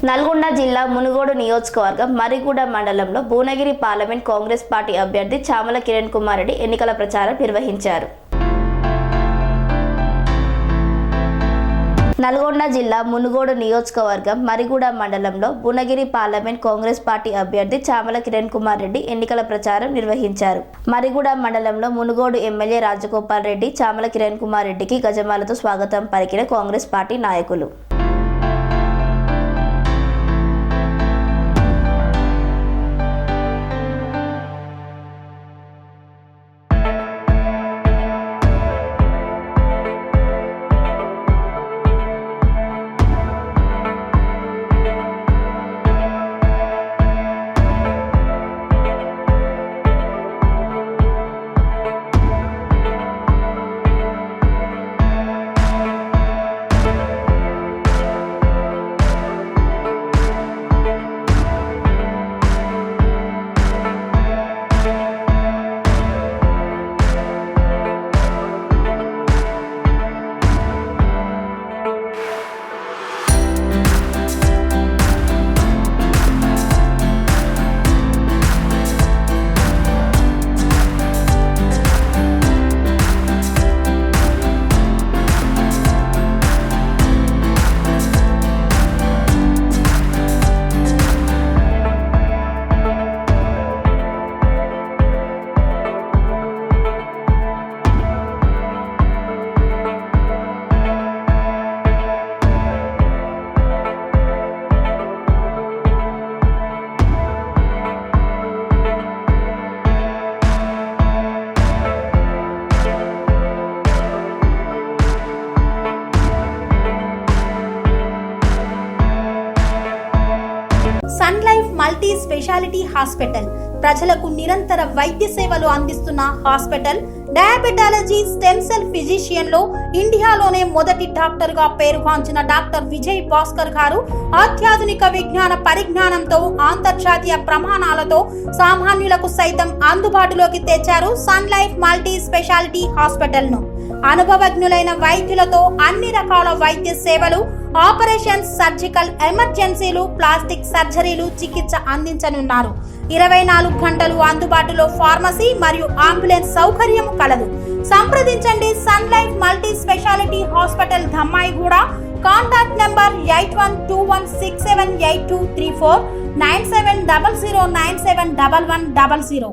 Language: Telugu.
నల్గొండ జిల్లా మునుగోడు నియోజకవర్గం మరిగూడ మండలంలో భువనగిరి పార్లమెంట్ కాంగ్రెస్ పార్టీ అభ్యర్థి చామల కిరణ్ కుమార్ రెడ్డి ఎన్నికల ప్రచారం నిర్వహించారు. నల్గొండ జిల్లా మునుగోడు నియోజకవర్గం మరిగూడ మండలంలో భువనగిరి పార్లమెంట్ కాంగ్రెస్ పార్టీ అభ్యర్థి చామల కిరణ్ కుమార్ రెడ్డి ఎన్నికల ప్రచారం నిర్వహించారు. మరిగూడ మండలంలో మునుగోడు ఎమ్మెల్యే రాజగోపాల్ రెడ్డి చామల కిరణ్ కుమార్ రెడ్డికి గజమాలతో స్వాగతం పలికిన కాంగ్రెస్ పార్టీ నాయకులు. Sun Life multi speciality hospital ప్రజలకు నిరంతర వైద్య సేవలు అందిస్తున్న hospital. Diabetology, stem cell physician లో ఇండియాలోనే మొదటి డాక్టర్ గా పేరుగాంచిన డాక్టర్ విజయ్ భాస్కర్ గారు అత్యాధునిక విజ్ఞాన పరిజ్ఞానంతో అంతర్జాతీయ ప్రమాణాలతో సామాన్యులకు సైతం అందుబాటులోకి తెచ్చారు Sun Life multi speciality hospital ను. అనుభవజ్ఞులైన వైద్యులతో అన్ని రకాల వైద్య సేవలు, ఆపరేషన్స్, సర్జికల్ ఎమర్జెన్సీలు, ప్లాస్టిక్ సర్జరీలు, చికిత్స అందించనున్నారు. 24 గంటలు అందుబాటులో ఫార్మసీ మరియు అంబులెన్స్ సౌకర్యం కలదు. సంప్రదించండి Sun Life multi speciality hospital, Dammaiguda. Contact number 8121678234 9700971100.